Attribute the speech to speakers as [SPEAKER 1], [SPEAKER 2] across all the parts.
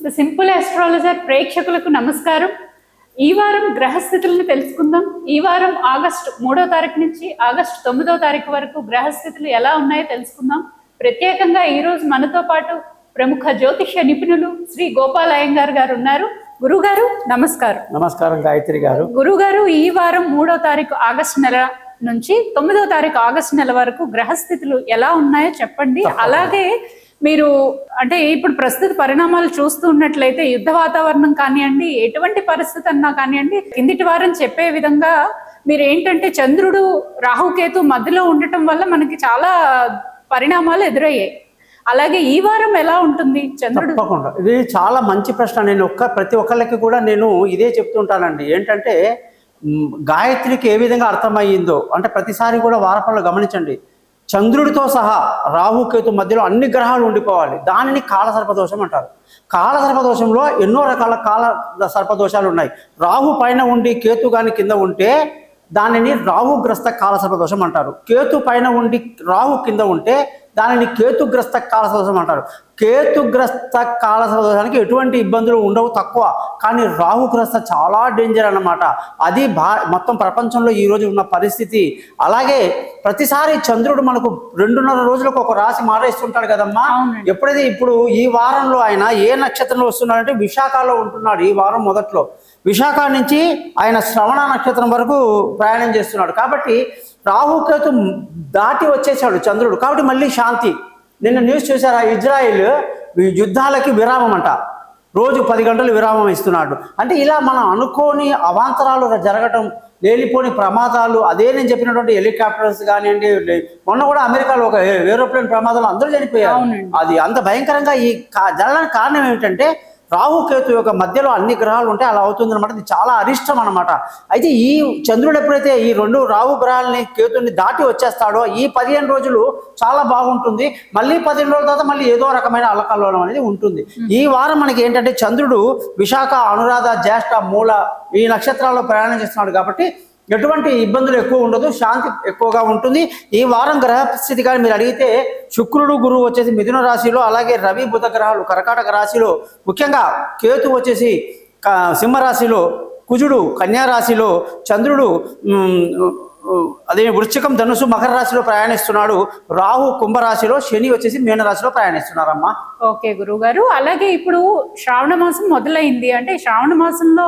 [SPEAKER 1] The simple astrologer ప్రేక్షకులకు నమస్కారం. ఈ వారం గ్రహస్థితులను తెలుసుకుందాం. ఈ వారం ఆగస్టు 3వ తారీఖు నుంచి ఆగస్టు 9వ తారీఖు వరకు గ్రహస్థితులు ఎలా ఉన్నాయో తెలుసుకుందాం. ప్రత్యేకంగా ఈరోజు మనతో పాటు ప్రముఖ జ్యోతిష్య నిపుణులు శ్రీ గోపాల్ అయ్యంగార్ గారు ఉన్నారు. గురుగారు నమస్కారం.
[SPEAKER 2] నమస్కారం గాయత్రి గారు.
[SPEAKER 1] గురుగారు, ఈ వారం 3వ తారీఖు ఆగస్టు నెల నుంచి 9వ తారీఖు ఆగస్టు నెల వరకు గ్రహస్థితులు ఎలా ఉన్నాయో చెప్పండి. అలాగే మీరు అంటే ఇప్పుడు ప్రస్తుత పరిణామాలు చూస్తూ ఉన్నట్లయితే యుద్ధ వాతావరణం కానివ్వండి, ఎటువంటి పరిస్థితి అన్నా కానివ్వండి, కిందిటి వారం చెప్పే విధంగా మీరు ఏంటంటే చంద్రుడు రాహుకేతు మధ్యలో ఉండటం వల్ల మనకి చాలా పరిణామాలు ఎదురయ్యాయి. అలాగే ఈ వారం ఎలా ఉంటుంది చంద్రుడు?
[SPEAKER 2] తప్పకుండా ఇది చాలా మంచి ప్రశ్న. నేను ప్రతి ఒక్కళ్ళకి కూడా నేను ఇదే చెప్తుంటానండి. ఏంటంటే గాయత్రికి ఏ విధంగా అర్థమయ్యిందో అంటే ప్రతిసారి కూడా వారపల్లో గమనించండి. చంద్రుడితో సహా రాహుకేతు మధ్యలో అన్ని గ్రహాలు ఉండిపోవాలి. దానిని కాలసర్పదోషం అంటారు. కాలసర్పదోషంలో ఎన్నో రకాల కాల సర్పదోషాలు ఉన్నాయి. రాహు పైన ఉండి కేతు కానీ కింద ఉంటే దానిని రాహుగ్రస్త కాలసర్పదోషం అంటారు. కేతు పైన ఉండి రాహు కింద ఉంటే దానిని కేతుగ్రస్త కాలసర్పదోషం అంటారు. కేతుగ్రస్త కాలసర్పదోషానికి ఎటువంటి ఇబ్బందులు ఉండవు, తక్కువ. కానీ రాహుగ్రస్త చాలా డేంజర్ అన్నమాట. అది మొత్తం ప్రపంచంలో ఈరోజు ఉన్న పరిస్థితి. అలాగే ప్రతిసారి చంద్రుడు మనకు 2.5 రోజులకు ఒక రాశి మారేస్తుంటాడు కదమ్మా. ఎప్పుడైతే ఇప్పుడు ఈ వారంలో ఆయన ఏ నక్షత్రంలో వస్తున్నాడంటే విశాఖలో ఉంటున్నాడు. ఈ వారం మొదట్లో విశాఖ నుంచి ఆయన శ్రవణ నక్షత్రం వరకు ప్రయాణం చేస్తున్నాడు. కాబట్టి రాహుకేతు దాటి వచ్చేసాడు చంద్రుడు. కాబట్టి మళ్ళీ శాంతి. నిన్న న్యూస్ చూసారా? ఇజ్రాయిల్ యుద్ధాలకి విరామం అంట. రోజు 10 గంటలు విరామం ఇస్తున్నాడు. అంటే ఇలా మనం అనుకోని అవాంతరాలు జరగటం, లేనిపోని ప్రమాదాలు, అదే నేను చెప్పినటువంటి హెలికాప్టర్స్ కానివ్వండి, మొన్న కూడా అమెరికాలో ఒక ఏరోప్లేన్ ప్రమాదంలో అందరూ చనిపోయారు. అది అంత భయంకరంగా ఈ జరగడానికి కారణం ఏమిటంటే రాహుకేతు యొక్క మధ్యలో అన్ని గ్రహాలు ఉంటే అలా అవుతుంది అనమాట. ఇది చాలా అరిష్టం అనమాట. అయితే ఈ చంద్రుడు ఎప్పుడైతే ఈ 2 రాహు గ్రహాలని కేతుని దాటి వచ్చేస్తాడో ఈ 15 రోజులు చాలా బాగుంటుంది. మళ్ళీ 15 రోజుల తర్వాత మళ్ళీ ఏదో రకమైన అల్లకల్లోలం అనేది ఉంటుంది. ఈ వారం మనకి ఏంటంటే చంద్రుడు విశాఖ, అనురాధ, జ్యేష్ఠ, మూల ఈ నక్షత్రాల్లో ప్రయాణం చేస్తున్నాడు. కాబట్టి ఎటువంటి ఇబ్బందులు ఎక్కువ ఉండదు, శాంతి ఎక్కువగా ఉంటుంది. ఈ వారం గ్రహస్థితి కానీ మీరు అడిగితే శుక్రుడు, గురువు వచ్చేసి మిథున రాశిలో, అలాగే రవి, బుధ గ్రహాలు కర్కాటక రాశిలో, ముఖ్యంగా కేతు వచ్చేసి సింహరాశిలో, కుజుడు కన్యా రాశిలో, చంద్రుడు అదే వృశ్చికం, ధనుసు, మకర రాశిలో ప్రయాణిస్తున్నాడు. రాహు కుంభరాశిలో, శని వచ్చేసి మీనరాశిలో ప్రయాణిస్తున్నారమ్మా.
[SPEAKER 1] ఓకే గురువు గారు. అలాగే ఇప్పుడు శ్రావణ మాసం మొదలైంది. అంటే శ్రావణ మాసంలో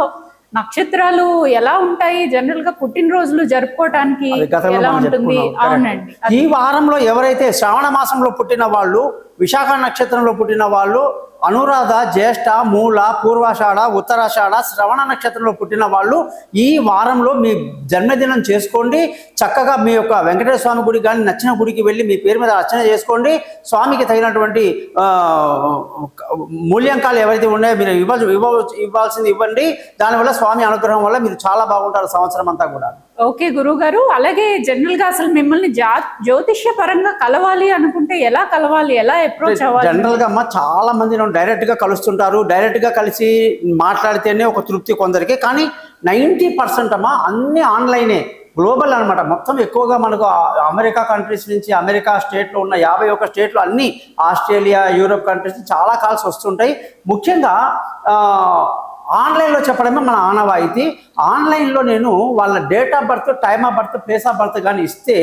[SPEAKER 1] నక్షత్రాలు ఎలా ఉంటాయి? జనరల్ గా పుట్టినరోజులు జరుపుకోవటానికి ఎలా ఉంటుంది? అవునండి.
[SPEAKER 2] ఈ వారంలో ఎవరైతే శ్రావణ మాసంలో పుట్టిన వాళ్ళు, విశాఖ నక్షత్రంలో పుట్టిన వాళ్ళు, అనురాధ, జ్యేష్ఠ, మూల, పూర్వాషాఢ, ఉత్తరాషాఢ, శ్రవణ నక్షత్రంలో పుట్టిన వాళ్ళు ఈ వారంలో మీ జన్మదినం చేసుకోండి. చక్కగా మీ యొక్క వెంకటేశ్వర స్వామి గుడి కానీ నచ్చిన గుడికి వెళ్ళి మీ పేరు మీద అర్చన చేసుకోండి. స్వామికి తగినటువంటి మూల్యాంకాలు ఎవరైతే ఉన్నాయో మీరు ఇవ్వాల్సింది ఇవ్వండి. దానివల్ల స్వామి అనుగ్రహం వల్ల మీరు చాలా బాగుంటారు సంవత్సరం అంతా కూడా.
[SPEAKER 1] ఓకే గురువు గారు. అలాగే జనరల్ గా అసలు మిమ్మల్ని జ్యోతిష్య పరంగా కలవాలి అనుకుంటే ఎలా కలవాలి, ఎలా అప్రోచ్ అవ్వాలి?
[SPEAKER 2] జనరల్ గా అమ్మ చాలా మంది డైరెక్ట్ గా కలుస్తుంటారు. డైరెక్ట్ గా కలిసి మాట్లాడితేనే ఒక తృప్తి కొందరికి. కానీ 90% అమ్మ అన్ని ఆన్లైనే, గ్లోబల్ అనమాట. మొత్తం ఎక్కువగా మనకు అమెరికా కంట్రీస్ నుంచి, అమెరికా స్టేట్లో ఉన్న 51 స్టేట్లు, అన్ని ఆస్ట్రేలియా, యూరోప్ కంట్రీస్ చాలా కాల్స్ వస్తుంటాయి. ముఖ్యంగా ఆన్లైన్లో చెప్పడమే మన ఆనవాయితీ. ఆన్లైన్లో నేను వాళ్ళ date of birth, time of birth, place of birth కానీ ఇస్తే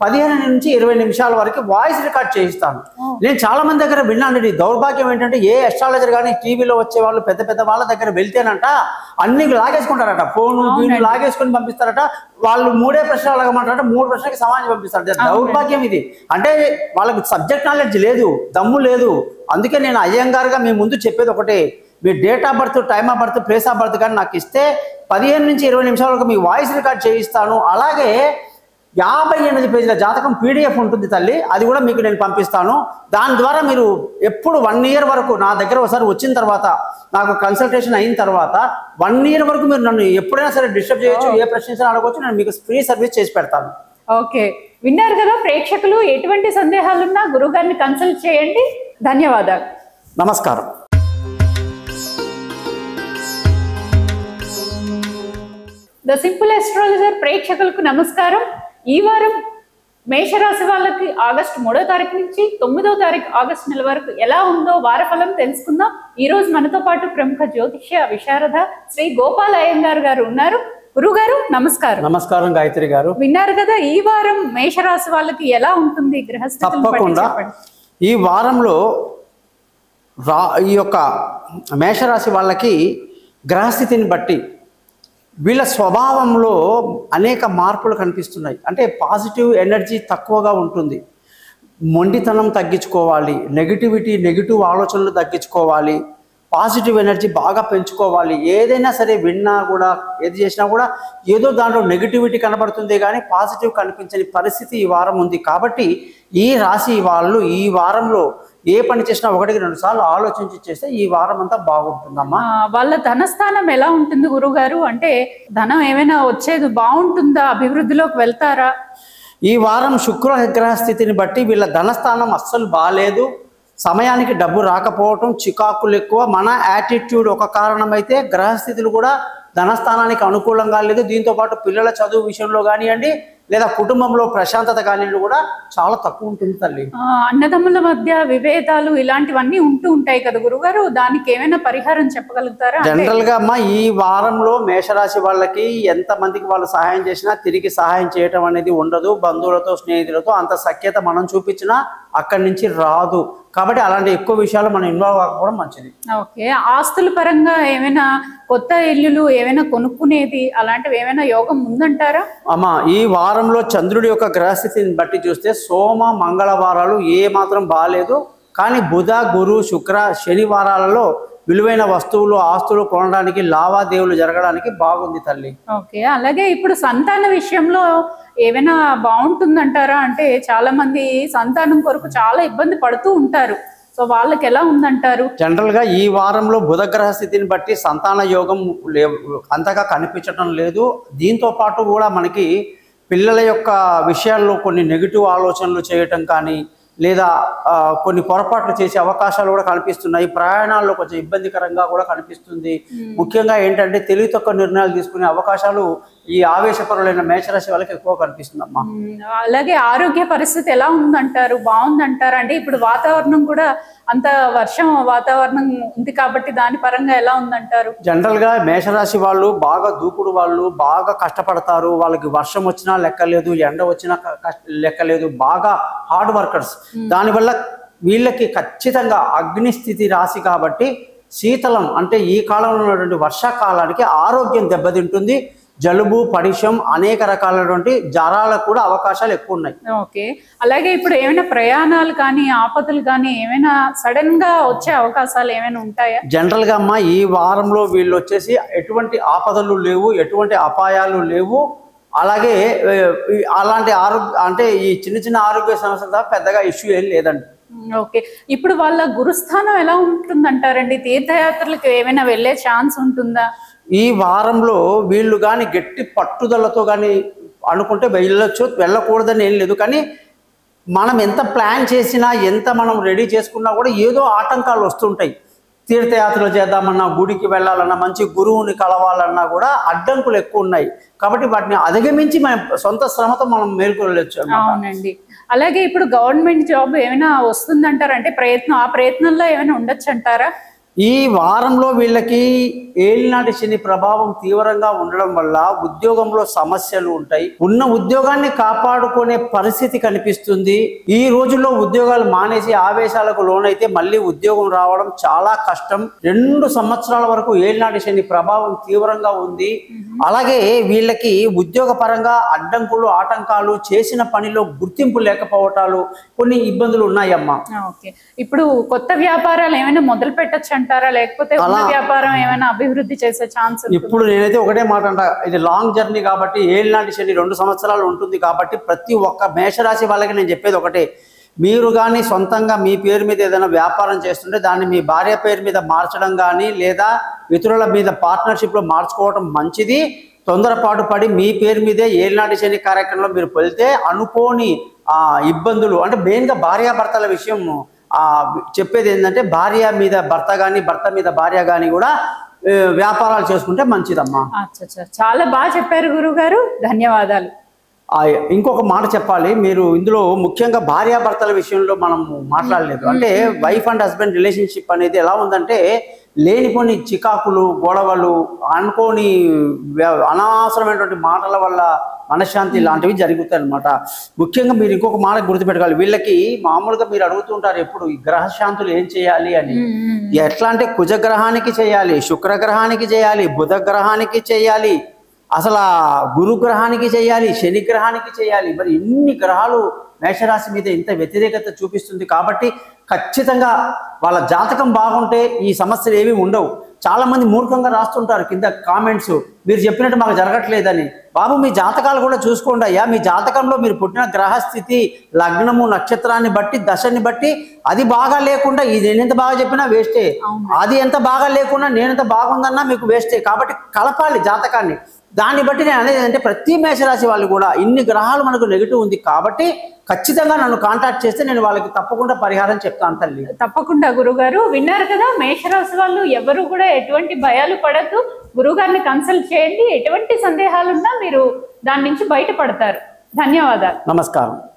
[SPEAKER 2] 15 నుంచి 20 నిమిషాల వరకు వాయిస్ రికార్డ్ చేయిస్తాను. నేను చాలా మంది దగ్గర విన్నాను. దౌర్భాగ్యం ఏంటంటే ఏ అస్ట్రాలజర్ కానీ టీవీలో వచ్చే వాళ్ళు పెద్ద పెద్ద వాళ్ళ దగ్గర వెళ్తేనంట అన్ని లాగేసుకుంటారట. ఫోన్ లాగేసుకొని పంపిస్తారట. వాళ్ళు 3 ప్రశ్నలు అడగమంటారట, 3 ప్రశ్నలకి సమాధానం పంపిస్తారు. దౌర్భాగ్యం ఇది. అంటే వాళ్ళకు సబ్జెక్ట్ నాలెడ్జ్ లేదు, దమ్ము లేదు. అందుకే నేను అయ్యంగారుగా మీ ముందు చెప్పేది ఒకటే, మీ date of birth, time of birth, place of birth కానీ నాకు ఇస్తే 15 నుంచి 20 నిమిషాల వరకు మీ వాయిస్ రికార్డ్ చేయిస్తాను. అలాగే 58 పేజీల జాతకం PDF ఉంటుంది తల్లి, అది కూడా మీకు నేను పంపిస్తాను. దాని ద్వారా మీరు ఎప్పుడు 1 ఇయర్ వరకు నా దగ్గర ఒకసారి వచ్చిన తర్వాత, నాకు కన్సల్టేషన్ అయిన తర్వాత 1 ఇయర్ వరకు మీరు నన్ను ఎప్పుడైనా సరే డిస్టర్బ్ చేయొచ్చు, ఏ ప్రశ్నించినా అడగవచ్చు. నేను మీకు ఫ్రీ సర్వీస్ చేసి పెడతాను.
[SPEAKER 1] ఓకే, విన్నారు కదా ప్రేక్షకులు. ఎటువంటి సందేహాలున్నా గురువు గారిని కన్సల్ట్ చేయండి. ధన్యవాదాలు.
[SPEAKER 2] నమస్కారం.
[SPEAKER 1] ద సింపుల్ ఆస్ట్రాలజర్ ప్రేక్షకులకు నమస్కారం. ఈ వారం మేషరాశి వాళ్ళకి ఆగస్టు 3వ తారీఖు నుంచి 9వ తారీఖు ఆగస్టు నెల వరకు ఎలా ఉందో వారఫలం తెలుసుకుందాం. ఈ రోజు మనతో పాటు ప్రముఖ జ్యోతిష్య విశారద శ్రీ గోపాల అయ్యంగార్ గారు ఉన్నారు. గురుగారు నమస్కారం.
[SPEAKER 2] నమస్కారం గాయత్రి గారు.
[SPEAKER 1] విన్నారు కదా, ఈ వారం మేషరాశి వాళ్ళకి ఎలా ఉంటుంది గ్రహస్థితులను బట్టి
[SPEAKER 2] తప్పకుండా
[SPEAKER 1] చెప్పండి.
[SPEAKER 2] ఈ వారంలో ఈ యొక్క మేషరాశి వాళ్ళకి గ్రహస్థితిని బట్టి వీళ్ళ స్వభావంలో అనేక మార్పులు కనిపిస్తున్నాయి. అంటే పాజిటివ్ ఎనర్జీ తక్కువగా ఉంటుంది, మొండితనం తగ్గించుకోవాలి, నెగిటివ్ ఆలోచనలు తగ్గించుకోవాలి, పాజిటివ్ ఎనర్జీ బాగా పెంచుకోవాలి. ఏదైనా సరే విన్నా కూడా ఏది చేసినా కూడా ఏదో దాంట్లో నెగిటివిటీ కనబడుతుంది కానీ పాజిటివ్ కనిపించని పరిస్థితి ఈ వారం ఉంది. కాబట్టి ఈ రాశి వాళ్ళు ఈ వారంలో ఏ పని చేసినా 1-2 సార్లు ఆలోచించి చేస్తే ఈ వారం అంతా బాగుంటుందమ్మా.
[SPEAKER 1] వాళ్ళ ధనస్థానం ఎలా ఉంటుంది గురుగారు? అంటే ధనం ఏమైనా వచ్చేది బాగుంటుందా? అభివృద్ధిలోకి వెళ్తారా?
[SPEAKER 2] ఈ వారం శుక్ర గ్రహ స్థితిని బట్టి వీళ్ళ ధనస్థానం అస్సలు బాగాలేదు. సమయానికి డబ్బు రాకపోవటం, చికాకులు ఎక్కువ. మన యాటిట్యూడ్ ఒక కారణమైతే గ్రహస్థితులు కూడా ధనస్థానానికి అనుకూలంగా లేదు. దీంతోపాటు పిల్లల చదువు విషయంలో కానివ్వండి లేదా కుటుంబంలో ప్రశాంతత కానివ్వండి కూడా చాలా తక్కువ ఉంటుంది తల్లి.
[SPEAKER 1] అన్నదమ్ముల మధ్య విభేదాలు ఇలాంటివన్నీ ఉంటూ ఉంటాయి కదా గురుగారు, దానికి ఏమైనా పరిహారం చెప్పగలుగుతారా?
[SPEAKER 2] జనరల్ గా అమ్మా ఈ వారంలో మేషరాశి వాళ్ళకి ఎంత మందికి వాళ్ళు సహాయం చేసినా తిరిగి సహాయం చేయటం అనేది ఉండదు. బంధువులతో స్నేహితులతో అంత సఖ్యత మనం చూపించినా అక్కడి నుంచి రాదు. కాబట్టి అలాంటి ఎక్కువ విషయాలు మనం ఇన్వాల్వ్ అవ్వకపోవడం మంచిది.
[SPEAKER 1] ఓకే, ఆస్తుల పరంగా ఏమైనా కొత్త ఇల్లులు ఏమైనా కొనుక్కునేది అలాంటివి ఏమైనా యోగం ఉందంటారా?
[SPEAKER 2] అమ్మా ఈ వారంలో చంద్రుడి యొక్క గ్రహస్థితిని బట్టి చూస్తే సోమ మంగళవారాలు ఏ మాత్రం బాగాలేదు. కానీ బుధ గురు శుక్ర శనివారాలలో విలువైన వస్తువులు ఆస్తులు కొనడానికి లావాదేవీలు జరగడానికి బాగుంది తల్లి.
[SPEAKER 1] ఓకే, అలాగే ఇప్పుడు సంతాన విషయంలో ఏమైనా బాగుంటుందంటారా? అంటే చాలా మంది సంతానం కొరకు చాలా ఇబ్బంది పడుతూ ఉంటారు, సో వాళ్ళకి ఎలా ఉందంటారు?
[SPEAKER 2] జనరల్ గా ఈ వారంలో బుధ గ్రహ స్థితిని బట్టి సంతాన యోగం అంతగా కనిపించడం లేదు. దీంతో పాటు కూడా మనకి పిల్లల యొక్క విషయాల్లో కొన్ని నెగిటివ్ ఆలోచనలు చేయటం కానీ లేదా కొన్ని పొరపాట్లు చేసే అవకాశాలు కూడా కనిపిస్తున్నాయి. ప్రయాణాల్లో కొంచెం ఇబ్బందికరంగా కూడా కనిపిస్తుంది. ముఖ్యంగా ఏంటంటే తెలివి తక్కువ నిర్ణయాలు తీసుకునే అవకాశాలు ఈ ఆవేశపరులైన మేషరాశి వాళ్ళకి ఎక్కువ కనిపిస్తుందమ్మా.
[SPEAKER 1] అలాగే ఆరోగ్య పరిస్థితి ఎలా ఉందంటారు? బాగుందంటారా? అంటే ఇప్పుడు వాతావరణం కూడా అంత వర్షం వాతావరణం ఉంది కాబట్టి దాని పరంగా ఎలా ఉందంటారు?
[SPEAKER 2] జనరల్ గా మేషరాశి వాళ్ళు బాగా దూకుడు వాళ్ళు, బాగా కష్టపడతారు. వాళ్ళకి వర్షం వచ్చినా లెక్కలేదు, ఎండ వచ్చినా లెక్కలేదు, బాగా హార్డ్ వర్కర్స్. దానివల్ల వీళ్ళకి ఖచ్చితంగా అగ్నిస్థితి రాశి కాబట్టి శీతలం అంటే ఈ కాలంలో ఉన్నటువంటి వర్షాకాలానికి ఆరోగ్యం దెబ్బతింటుంది. జలుబు పడిషం అనేక రకాలైనటువంటి జ్వరాలకు కూడా అవకాశాలు ఎక్కువ ఉన్నాయి.
[SPEAKER 1] ఓకే, అలాగే ఇప్పుడు ఏమైనా ప్రయాణాలు కానీ ఆపదలు కానీ ఏమైనా సడన్ గా వచ్చే అవకాశాలు ఏమైనా ఉంటాయా?
[SPEAKER 2] జనరల్ గా అమ్మా ఈ వారంలో వీళ్ళు వచ్చేసి ఎటువంటి ఆపదలు లేవు, ఎటువంటి అపాయాలు లేవు. అలాగే అలాంటి అంటే ఈ చిన్న ఆరోగ్య సమస్యలు పెద్దగా ఇష్యూ ఏం లేదండి.
[SPEAKER 1] ఓకే, ఇప్పుడు వాళ్ళ గురుస్థానం ఎలా ఉంటుందంటారండి? తీర్థయాత్రలకు ఏమైనా వెళ్ళే ఛాన్స్ ఉంటుందా?
[SPEAKER 2] ఈ వారంలో వీళ్ళు కానీ గట్టి పట్టుదలతో కానీ అనుకుంటే వెళ్ళొచ్చు, వెళ్ళకూడదని ఏం లేదు. కానీ మనం ఎంత ప్లాన్ చేసినా ఎంత మనం రెడీ చేసుకున్నా కూడా ఏదో ఆటంకాలు వస్తుంటాయి. తీర్థయాత్రలు చేద్దామన్నా, గుడికి వెళ్ళాలన్నా, మంచి గురువుని కలవాలన్నా కూడా అడ్డంకులు ఎక్కువ ఉన్నాయి. కాబట్టి వాటిని అధిగమించి మనం సొంత శ్రమతో మనం మేల్కొనలేచ్చు.
[SPEAKER 1] అవునండి, అలాగే ఇప్పుడు గవర్నమెంట్ జాబ్ ఏమైనా వస్తుందంటారా? అంటే ఆ ప్రయత్నంలో ఏమైనా ఉండొచ్చు అంటారా?
[SPEAKER 2] ఈ వారంలో వీళ్ళకి ఏలినాటి శని ప్రభావం తీవ్రంగా ఉండడం వల్ల ఉద్యోగంలో సమస్యలు ఉంటాయి. ఉన్న ఉద్యోగాన్ని కాపాడుకునే పరిస్థితి కనిపిస్తుంది. ఈ రోజుల్లో ఉద్యోగాలు మానేసి ఆవేశాలకు లోనైతే మళ్ళీ ఉద్యోగం రావడం చాలా కష్టం. 2 సంవత్సరాల వరకు ఏలినాటి శని ప్రభావం తీవ్రంగా ఉంది. అలాగే వీళ్ళకి ఉద్యోగ పరంగా అడ్డంకులు ఆటంకాలు, చేసిన పనిలో గుర్తింపు లేకపోవటాలు, కొన్ని ఇబ్బందులు ఉన్నాయమ్మా.
[SPEAKER 1] ఓకే, ఇప్పుడు కొత్త వ్యాపారాలు ఏమైనా మొదలు పెట్టచ్చు అంటారా? లేకపోతే వ్యాపారం ఏమైనా అభివృద్ధి చేసే ఛాన్స్?
[SPEAKER 2] ఇప్పుడు నేనైతే ఒకటే మాట అంట, ఇది లాంగ్ జర్నీ కాబట్టి ఏలినాటి శని 2 సంవత్సరాలు ఉంటుంది కాబట్టి ప్రతి ఒక్క మేషరాశి వాళ్ళకి నేను చెప్పేది ఒకటే, మీరు కానీ సొంతంగా మీ పేరు మీద ఏదైనా వ్యాపారం చేస్తుంటే దాన్ని మీ భార్య పేరు మీద మార్చడం కానీ లేదా ఇతరుల మీద పార్ట్నర్షిప్లో మార్చుకోవడం మంచిది. తొందరపాటు పడి మీ పేరు మీదే ఏలినాటి శని కార్యక్రమంలో మీరు వెళ్తే అనుకోని ఇబ్బందులు అంటే మెయిన్గా భార్యాభర్తల విషయం చెప్పేది ఏంటంటే భార్య మీద భర్త కానీ భర్త మీద భార్య కానీ కూడా వ్యాపారాలు చేసుకుంటే మంచిదమ్మా.
[SPEAKER 1] చాలా బాగా చెప్పారు గురువు గారు, ధన్యవాదాలు.
[SPEAKER 2] ఇంకొక మాట చెప్పాలి, మీరు ఇందులో ముఖ్యంగా భార్యాభర్తల విషయంలో మనం మాట్లాడలేదు. అంటే వైఫ్ అండ్ హస్బెండ్ రిలేషన్షిప్ అనేది ఎలా ఉందంటే లేనిపోని చికాకులు, గొడవలు, అనుకోని అనవసరమైనటువంటి మాటల వల్ల మనశ్శాంతి లాంటివి జరుగుతాయి అనమాట. ముఖ్యంగా మీరు ఇంకొక మాట గుర్తుపెట్టుకోవాలి, వీళ్ళకి మామూలుగా మీరు అడుగుతుంటారు ఎప్పుడు ఈ గ్రహశాంతులు ఏం చేయాలి అని. ఎట్లా అంటే కుజగ్రహానికి చేయాలి, శుక్రగ్రహానికి చేయాలి, బుధ గ్రహానికి చేయాలి, అసలు గురుగ్రహానికి చేయాలి, శని గ్రహానికి చేయాలి. మరి ఇన్ని గ్రహాలు మేషరాశి మీద ఇంత వ్యతిరేకత చూపిస్తుంది కాబట్టి ఖచ్చితంగా వాళ్ళ జాతకం బాగుంటే ఈ సమస్యలు ఏమీ ఉండవు. చాలామంది మూర్ఖంగా రాస్తుంటారు కింద కామెంట్స్, మీరు చెప్పినట్టు మాకు జరగట్లేదని. బాబు మీ జాతకాలు కూడా చూసుకోండి అయ్యా. మీ జాతకంలో మీరు పుట్టిన గ్రహస్థితి, లగ్నము, నక్షత్రాన్ని బట్టి, దశని బట్టి అది బాగా లేకుండా ఇది నేను ఎంత బాగా చెప్పినా వేస్టే, అది ఎంత బాగా లేకుండా నేను ఎంత బాగుందన్నా మీకు వేస్టే. కాబట్టి కలపాలి జాతకాన్ని. దాన్ని బట్టి నేను అనేది అంటే ప్రతి మేషరాశి వాళ్ళు కూడా ఇన్ని గ్రహాలు మనకు నెగిటివ్ ఉంది కాబట్టి ఖచ్చితంగా నన్ను కాంటాక్ట్ చేస్తే నేను వాళ్ళకి తప్పకుండా పరిహారం చెప్తాను తల్లి.
[SPEAKER 1] తప్పకుండా గురుగారు. విన్నారు కదా, మేషరాశి వాళ్ళు ఎవరు కూడా ఎటువంటి భయాలు పడద్దు, గురుగారిని కన్సల్ట్ చేయండి. ఎటువంటి సందేహాలున్నా మీరు దాని నుంచి బయటపడతారు. ధన్యవాదాలు.
[SPEAKER 2] నమస్కారం.